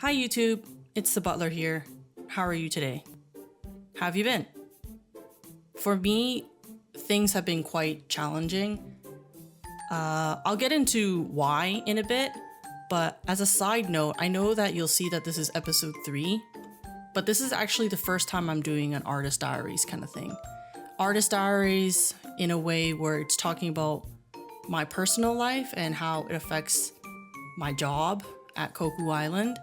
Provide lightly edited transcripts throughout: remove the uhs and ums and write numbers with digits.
Hi YouTube, it's the butler here. How are you today? How have you been? For me, things have been quite challenging. I'll get into why in a bit, but as a side note, I know that you'll see that this is episode 3, but this is actually the first time I'm doing an artist diaries kind of thing. Artist diaries in a way where it's talking about my personal life and how it affects my job at Koku Island.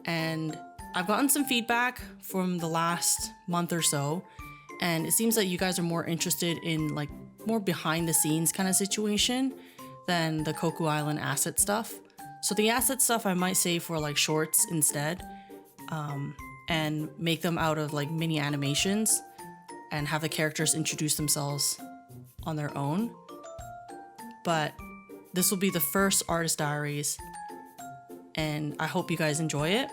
And I've gotten some feedback from the last month or so, and it seems that you guys are more interested in like more behind the scenes kind of situation than the Koku Island asset stuff. So the asset stuff I might save for like shorts instead, and make them out of like mini animations and have the characters introduce themselves on their own. But this will be the first artist diaries, and I hope you guys enjoy it.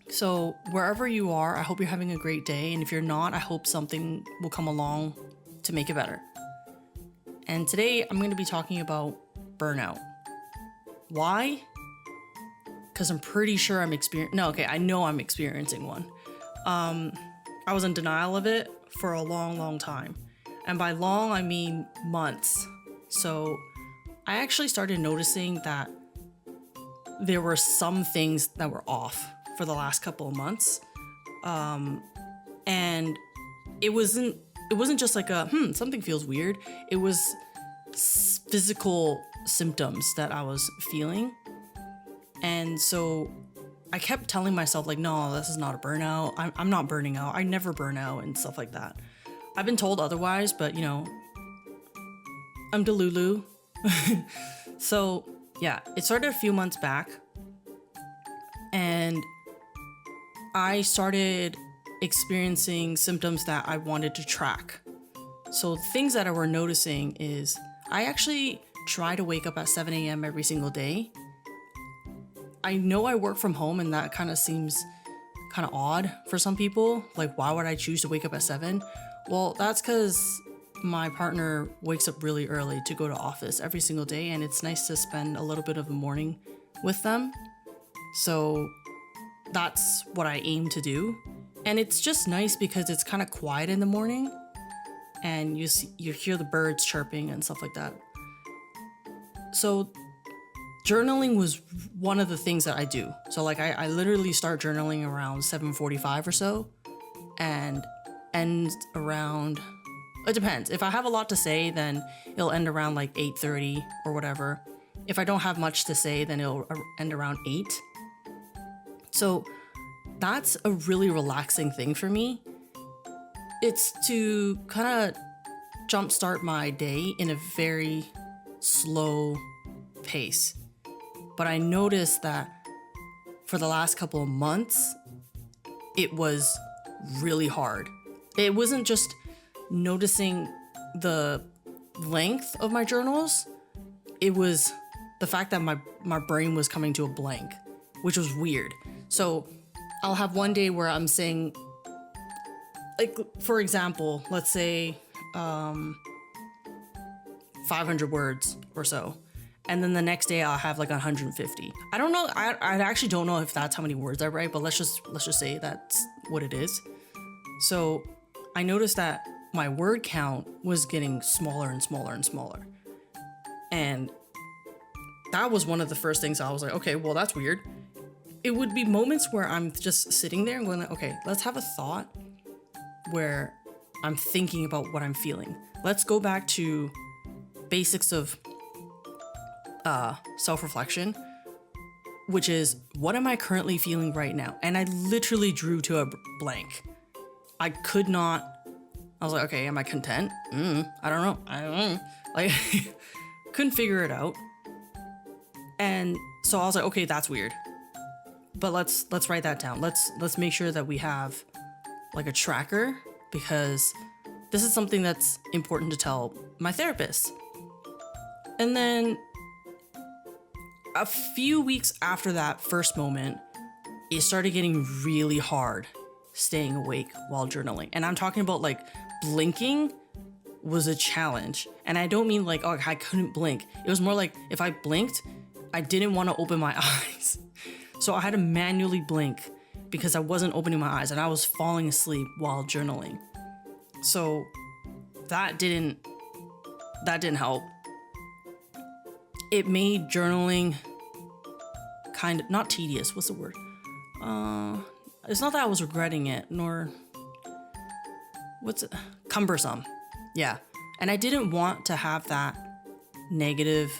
So wherever you are, I hope you're having a great day, and if you're not, I hope something will come along to make it better. And today I'm going to be talking about burnout. Why? Because I'm pretty sure I know I'm experiencing one. I was in denial of it for a long time. And by long, I mean months. So I actually started noticing that there were some things that were off for the last couple of months. And it wasn't just like something feels weird. It was physical symptoms that I was feeling. And so I kept telling myself like, no, this is not a burnout. I'm not burning out. I never burn out and stuff like that. I've been told otherwise, but you know, I'm Delulu. So yeah, it started a few months back, and I started experiencing symptoms that I wanted to track. So things that I were noticing is I actually try to wake up at 7 a.m. every single day. I know I work from home, and that kind of seems kind of odd for some people. Like, why would I choose to wake up at 7? Well, that's because my partner wakes up really early to go to office every single day, and it's nice to spend a little bit of the morning with them. So that's what I aim to do. And it's just nice because it's kind of quiet in the morning, and you hear the birds chirping and stuff like that. So journaling was one of the things that I do. So like I literally start journaling around 7:45 or so, and end around, it depends. If I have a lot to say, then it'll end around like 8:30 or whatever. If I don't have much to say, then it'll end around 8. So that's a really relaxing thing for me. It's to kind of jumpstart my day in a very slow pace. But I noticed that for the last couple of months, it was really hard. It wasn't just noticing the length of my journals. It was the fact that my brain was coming to a blank, which was weird. So I'll have one day where I'm saying, like, for example, let's say 500 words or so. And then the next day I'll have like 150. I don't know. I actually don't know if that's how many words I write, but let's just say that's what it is. So I noticed that my word count was getting smaller and smaller and smaller. And that was one of the first things I was like, okay, well, that's weird. It would be moments where I'm just sitting there and going like, okay, let's have a thought where I'm thinking about what I'm feeling. Let's go back to basics of self-reflection, which is, what am I currently feeling right now? And I literally drew to a blank. I could not. I was like, okay, am I content? I don't know. Like, couldn't figure it out. And so I was like, okay, that's weird. But let's write that down. Let's make sure that we have like a tracker, because this is something that's important to tell my therapist. And then a few weeks after that first moment, it started getting really hard staying awake while journaling. And I'm talking about like blinking was a challenge. And I don't mean like, oh, I couldn't blink. It was more like if I blinked, I didn't want to open my eyes. So I had to manually blink because I wasn't opening my eyes and I was falling asleep while journaling. So that didn't help. It made journaling kind of not tedious. What's the word? It's not that I was regretting it, nor cumbersome. Yeah. And I didn't want to have that negative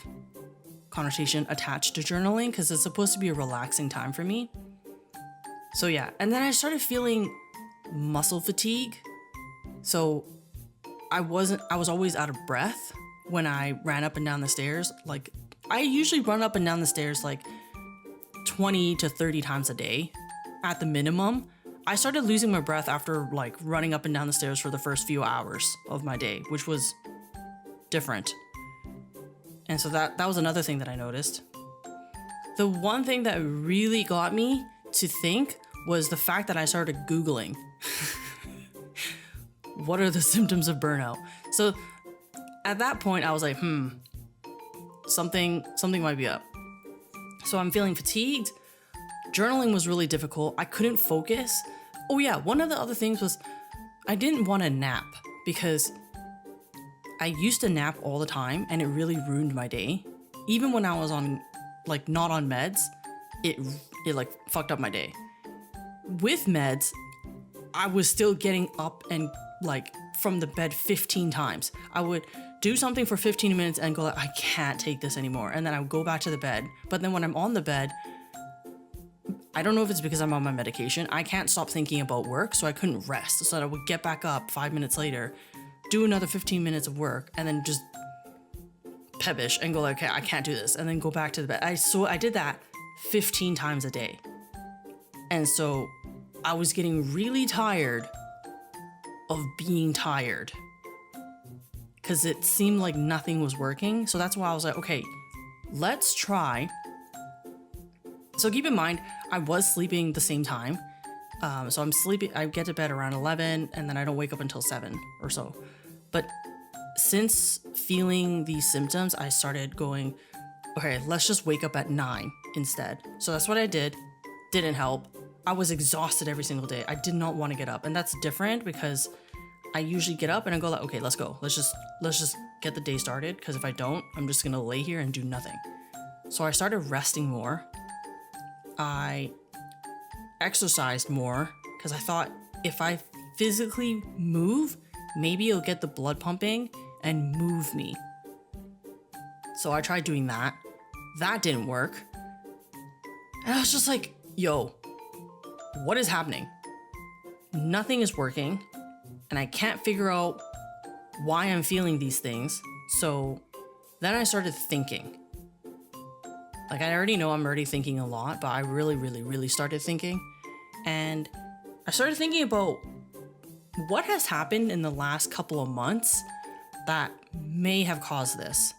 connotation attached to journaling because it's supposed to be a relaxing time for me. So yeah. And then I started feeling muscle fatigue. So I was always out of breath when I ran up and down the stairs. Like, I usually run up and down the stairs like 20 to 30 times a day at the minimum. I started losing my breath after like running up and down the stairs for the first few hours of my day, which was different. And so that was another thing that I noticed. The one thing that really got me to think was the fact that I started Googling what are the symptoms of burnout? So at that point I was like, something might be up. So I'm feeling fatigued. Journaling was really difficult. I couldn't focus. Oh yeah, one of the other things was I didn't want to nap because I used to nap all the time and it really ruined my day. Even when I was on like not on meds, it like fucked up my day. With meds, I was still getting up and like from the bed 15 times. I would do something for 15 minutes and go like, I can't take this anymore. And then I would go back to the bed. But then when I'm on the bed, I don't know if it's because I'm on my medication, I can't stop thinking about work, so I couldn't rest. So I would get back up 5 minutes later, do another 15 minutes of work, and then just pebbish and go like, okay, I can't do this, and then go back to the bed. I did that 15 times a day. And so I was getting really tired of being tired because it seemed like nothing was working. So that's why I was like, okay, let's try. So keep in mind, I was sleeping the same time. So I'm sleeping, I get to bed around 11 and then I don't wake up until 7 or so. But since feeling these symptoms, I started going, okay, let's just wake up at 9 instead. So that's what I did. Didn't help. I was exhausted every single day. I did not want to get up. And that's different because I usually get up and I go like, okay, let's go. Let's just get the day started. Because if I don't, I'm just going to lay here and do nothing. So I started resting more. I exercised more because I thought if I physically move, maybe it'll get the blood pumping and move me. So I tried doing that. That didn't work. And I was just like, yo, what is happening? Nothing is working and I can't figure out why I'm feeling these things. So then I started thinking. Like, I already know I'm already thinking a lot, but I really started thinking. And I started thinking about what has happened in the last couple of months that may have caused this.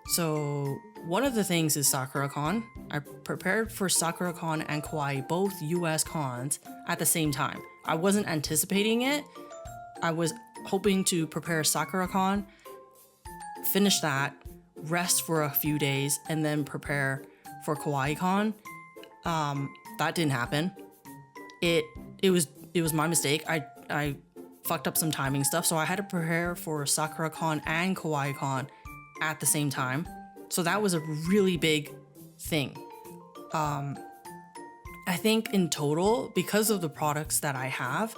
So one of the things is SakuraCon. I prepared for SakuraCon and Kauai, both US cons, at the same time. I wasn't anticipating it. I was hoping to prepare SakuraCon, finish that, rest for a few days, and then prepare for KawaiiCon. That didn't happen. It was my mistake. I fucked up some timing stuff, so I had to prepare for SakuraCon and KawaiiCon at the same time. So that was a really big thing. I think in total, because of the products that I have,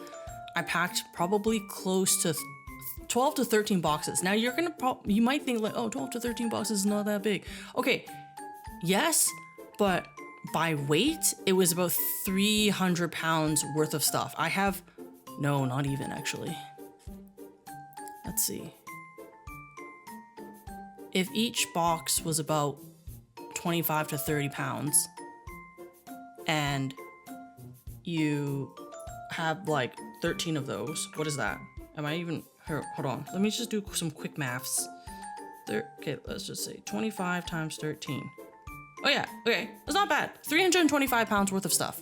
I packed probably close to 12 to 13 boxes. Now you might think like, oh, 12 to 13 boxes is not that big. Okay, yes, but by weight, it was about 300 pounds worth of stuff. No, not even actually. Let's see. If each box was about 25 to 30 pounds and you have like 13 of those, what is that? Hold on. Let me just do some quick maths. Okay, let's just say 25 times 13. Oh yeah, okay, that's not bad. 325 pounds worth of stuff.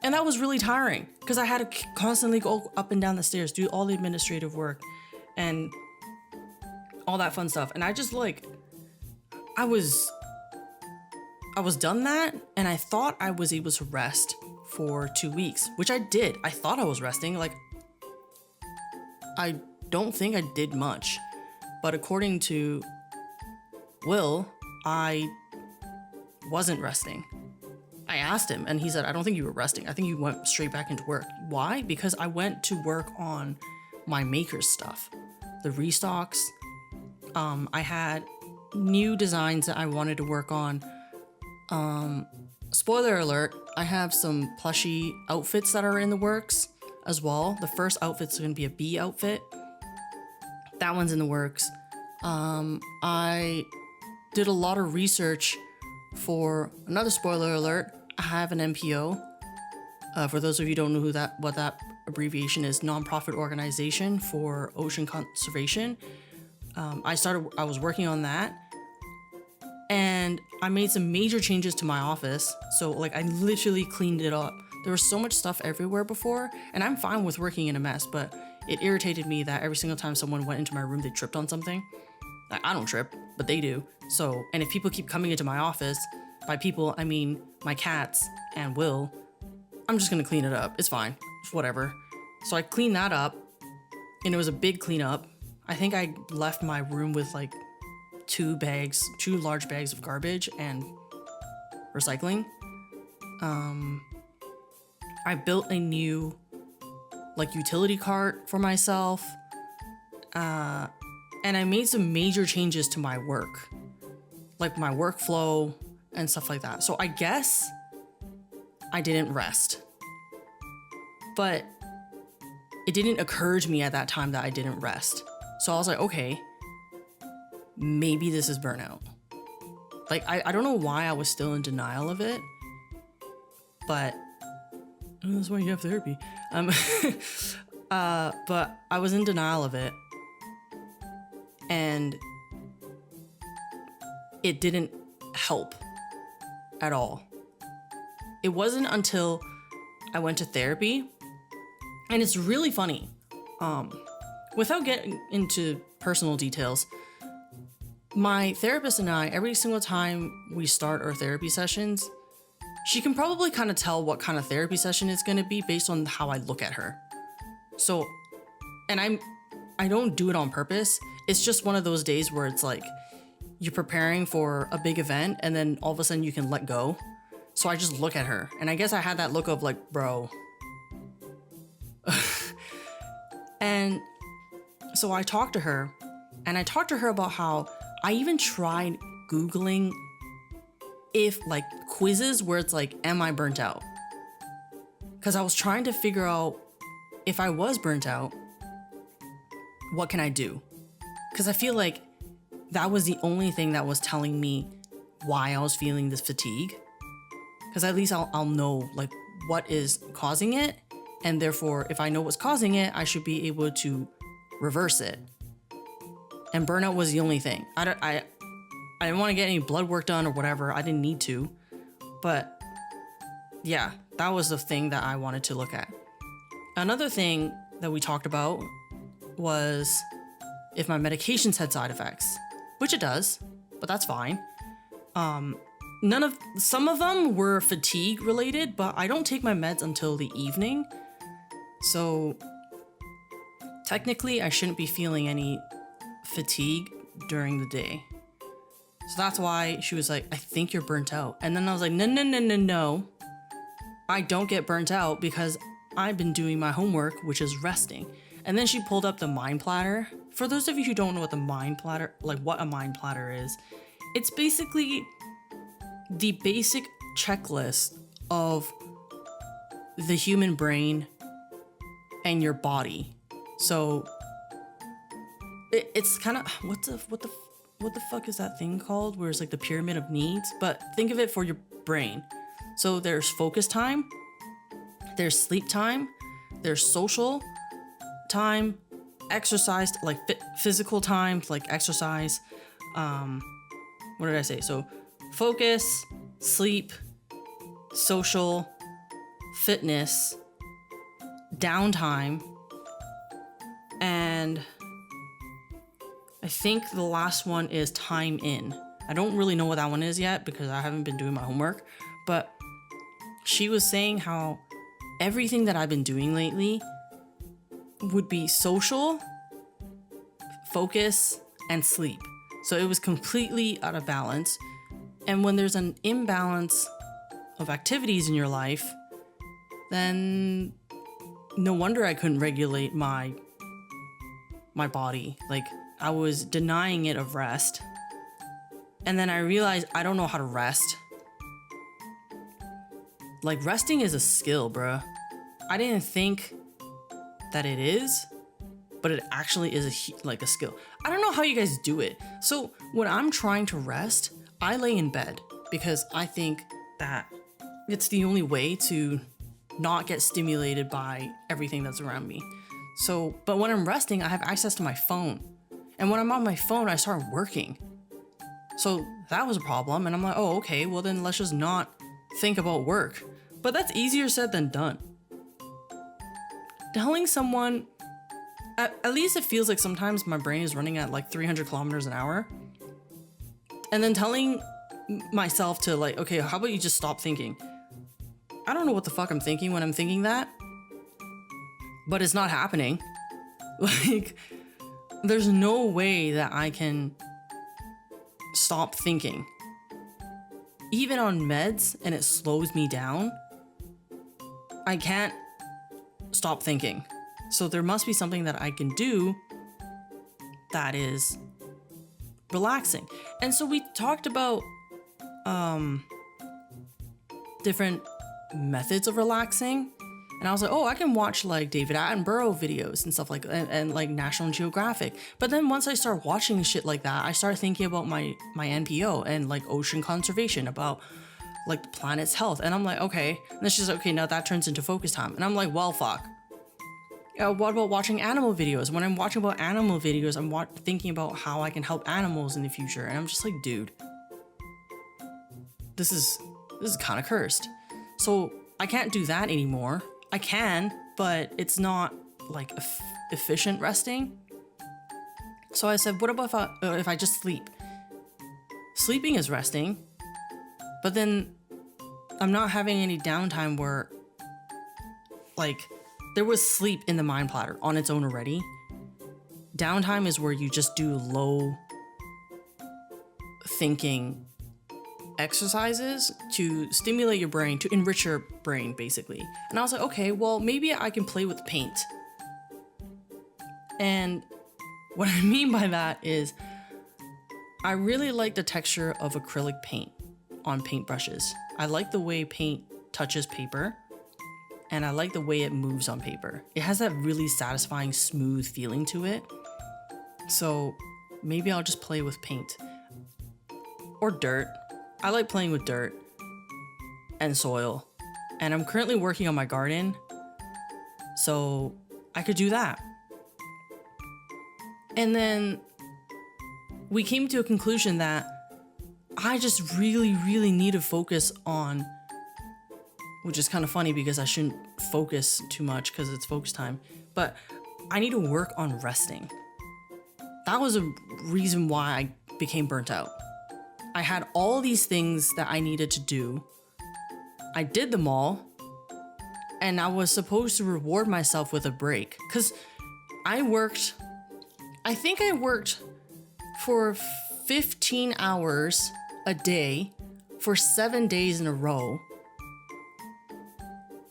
And that was really tiring because I had to constantly go up and down the stairs, do all the administrative work and all that fun stuff. And I just like, I was I was done that, and I thought I was able to rest for 2 weeks, which I did. I thought I was resting. Like, I don't think I did much, but according to Will, I wasn't resting. I asked him, and he said, I don't think you were resting. I think you went straight back into work. Why? Because I went to work on my maker's stuff, the restocks. I had new designs that I wanted to work on. Spoiler alert, I have some plushy outfits that are in the works as well. The first outfit's going to be a bee outfit. That one's in the works. I did a lot of research for another spoiler alert. I have an NPO. For those of you who don't know what that abbreviation is, nonprofit organization for ocean conservation. I was working on that, and I made some major changes to my office. So like I literally cleaned it up. There was so much stuff everywhere before, and I'm fine with working in a mess, but it irritated me that every single time someone went into my room, they tripped on something. Like, I don't trip, but they do. So, and if people keep coming into my office, by people, I mean my cats and Will, I'm just gonna clean it up. It's fine, it's whatever. So I cleaned that up, and it was a big cleanup. I think I left my room with like 2 large bags of garbage and recycling. I built a new like utility cart for myself. And I made some major changes to my work, like my workflow and stuff like that. So I guess I didn't rest, but it didn't occur to me at that time that I didn't rest. So I was like, okay, maybe this is burnout. Like, I don't know why I was still in denial of it, but that's why you have therapy. But I was in denial of it, and it didn't help at all. It wasn't until I went to therapy, and it's really funny. Without getting into personal details, my therapist and I, every single time we start our therapy sessions, she can probably kind of tell what kind of therapy session it's going to be based on how I look at her. So, and I don't do it on purpose. It's just one of those days where it's like you're preparing for a big event and then all of a sudden you can let go. So I just look at her, and I guess I had that look of like, bro. And so I talked to her, and I talked to her about how I even tried Googling if like quizzes where it's like, am I burnt out? Because I was trying to figure out if I was burnt out, what can I do? Because I feel like that was the only thing that was telling me why I was feeling this fatigue. Because at least I'll know like what is causing it. And therefore, if I know what's causing it, I should be able to reverse it. And burnout was the only thing. I didn't want to get any blood work done or whatever. I didn't need to. But yeah, that was the thing that I wanted to look at. Another thing that we talked about was if my medications had side effects, which it does, but that's fine. Some of them were fatigue related, but I don't take my meds until the evening. So technically I shouldn't be feeling any fatigue during the day. So that's why she was like, I think you're burnt out. And then I was like, no. I don't get burnt out because I've been doing my homework, which is resting. And then she pulled up the mind platter. For those of you who don't know what a mind platter is, it's basically the basic checklist of the human brain and your body. So it's kind of what the fuck is that thing called? Where it's like the pyramid of needs, but think of it for your brain. So there's focus time, there's sleep time, there's social time, exercise, like physical time, like exercise. What did I say? So focus, sleep, social, fitness, downtime, and I think the last one is time in. I don't really know what that one is yet because I haven't been doing my homework. But she was saying how everything that I've been doing lately would be social, focus, and sleep. So it was completely out of balance. And when there's an imbalance of activities in your life, then no wonder I couldn't regulate my body. Like, I was denying it of rest. And then I realized I don't know how to rest. Like, resting is a skill, bruh. I didn't think that it is, but it actually is a skill. I don't know how you guys do it. So when I'm trying to rest, I lay in bed because I think that it's the only way to not get stimulated by everything that's around me. So, but when I'm resting, I have access to my phone. And when I'm on my phone, I start working. So that was a problem. And I'm like, oh, okay, well then let's just not think about work. But that's easier said than done. Telling someone, at least it feels like sometimes my brain is running at like 300 kilometers an hour. And then telling myself to like, okay, how about you just stop thinking? I don't know what the fuck I'm thinking when I'm thinking that, but it's not happening. Like, there's no way that I can stop thinking. Even on meds and it slows me down, I can't stop thinking. So there must be something that I can do that is relaxing. And so we talked about different methods of relaxing. And I was like, oh, I can watch like David Attenborough videos and stuff like that, and like National Geographic. But then once I start watching shit like that, I started thinking about my NPO and like ocean conservation, about like the planet's health. And I'm like, okay. And then she's like, okay, now that turns into focus time. And I'm like, well, fuck. What about watching animal videos? When I'm watching about animal videos, I'm thinking about how I can help animals in the future. And I'm just like, dude, this is kind of cursed. So I can't do that anymore. I can, but it's not like efficient resting. So I said, what about if I just sleep? Sleeping is resting, but then I'm not having any downtime where, like, there was sleep in the mind platter on its own already. Downtime is where you just do low thinking exercises to stimulate your brain, to enrich your brain, basically. And I was like, okay, well, maybe I can play with paint. And what I mean by that is I really like the texture of acrylic paint on paintbrushes. I like the way paint touches paper, and I like the way it moves on paper. It has that really satisfying, smooth feeling to it. So maybe I'll just play with paint. Or dirt. I like playing with dirt and soil. And I'm currently working on my garden, so I could do that. And then we came to a conclusion that I just really, really need to focus on, which is kind of funny because I shouldn't focus too much because it's focus time, but I need to work on resting. That was a reason why I became burnt out. I had all these things that I needed to do. I did them all, and I was supposed to reward myself with a break because I think I worked for 15 hours a day for 7 days in a row.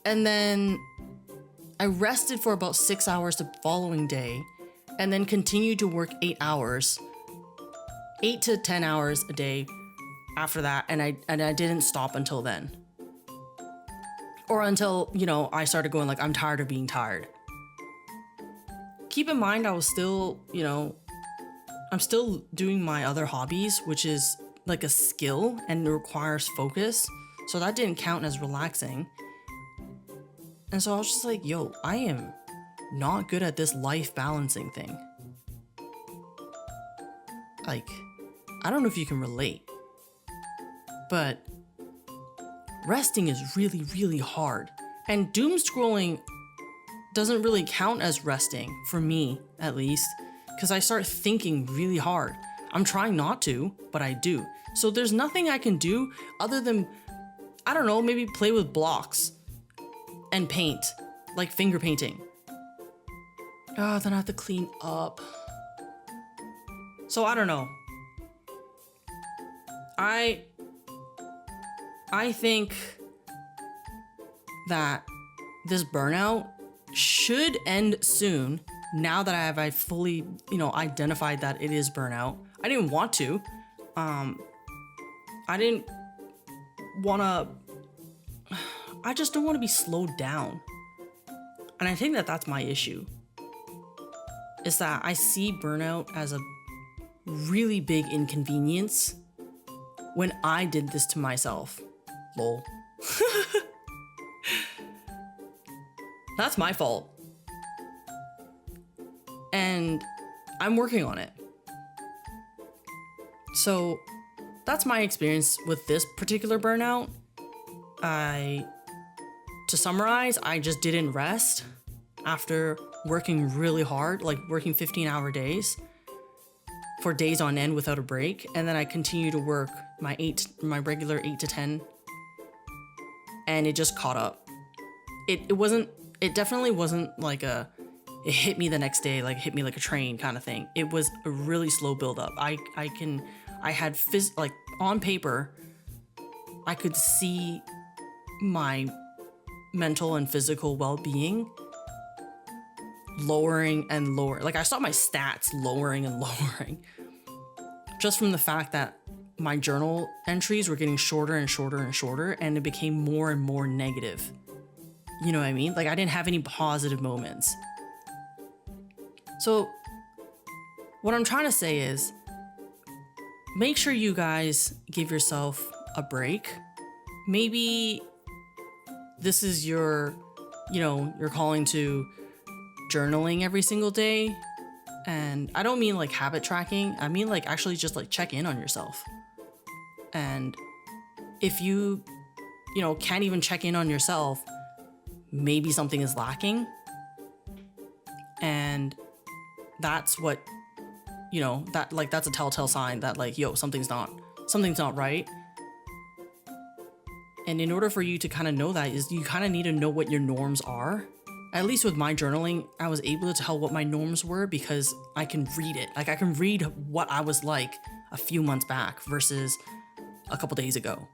And then I rested for about 6 hours the following day, and then continued to work 8 hours, 8 to 10 hours a day after that. And I didn't stop until then. Or until, I started going like, I'm tired of being tired. Keep in mind, I was still, I'm still doing my other hobbies, which is like a skill and requires focus. So that didn't count as relaxing. And so I was just like, yo, I am not good at this life balancing thing. Like, I don't know if you can relate, but resting is really, really hard. And doom scrolling doesn't really count as resting, for me at least, because I start thinking really hard. I'm trying not to, but I do. So there's nothing I can do other than, I don't know, maybe play with blocks and paint, like finger painting. Oh, then I have to clean up. So I don't know. I think that this burnout should end soon now that I fully, identified that it is burnout. I didn't want to. I didn't want to. I just don't want to be slowed down. And I think that that's my issue. Is that I see burnout as a really big inconvenience when I did this to myself. Lol. That's my fault. And I'm working on it. So that's my experience with this particular burnout. To summarize, I just didn't rest after working really hard, like working 15-hour days for days on end without a break. And then I continued to work my regular 8 to 10. And it just caught up. It definitely wasn't like it hit me the next day, like hit me like a train kind of thing. It was a really slow buildup. I had on paper, I could see my mental and physical well-being lowering and lower. Like I saw my stats lowering and lowering just from the fact that my journal entries were getting shorter and shorter and shorter, and it became more and more negative. You know what I mean? Like I didn't have any positive moments. So what I'm trying to say is make sure you guys give yourself a break. Maybe this is your calling to journaling every single day. And I don't mean like habit tracking. I mean like actually just like check in on yourself. And if you can't even check in on yourself, maybe something is lacking. And that's what, that's a telltale sign that like, something's not right. And in order for you to kind of know that is you kind of need to know what your norms are. At least with my journaling, I was able to tell what my norms were because I can read it. Like I can read what I was like a few months back versus a couple days ago.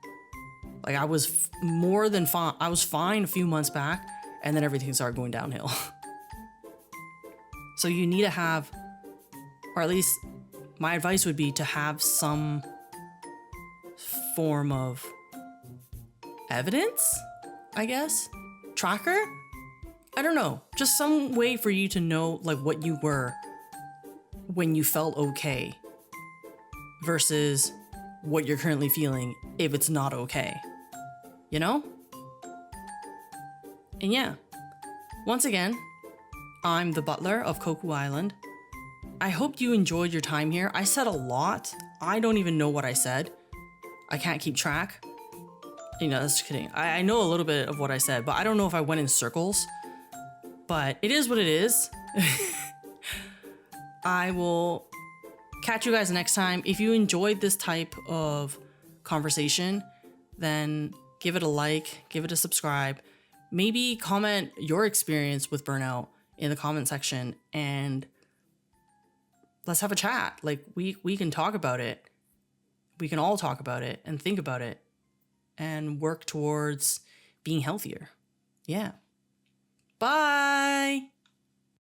Like I was more than fine. I was fine a few months back, and then everything started going downhill. So you need to have, or at least my advice would be to have some form of evidence, I guess, tracker. I don't know, just some way for you to know like what you were when you felt okay versus what you're currently feeling if it's not okay, And yeah, once again, I'm the butler of Koku Island. I hope you enjoyed your time here. I said a lot. I don't even know what I said. I can't keep track. Just kidding. I know a little bit of what I said, but I don't know if I went in circles. But it is what it is. I will catch you guys next time. If you enjoyed this type of conversation, then give it a like, give it a subscribe. Maybe comment your experience with burnout in the comment section and let's have a chat. Like we can talk about it. We can all talk about it and think about it and work towards being healthier. Yeah. Bye.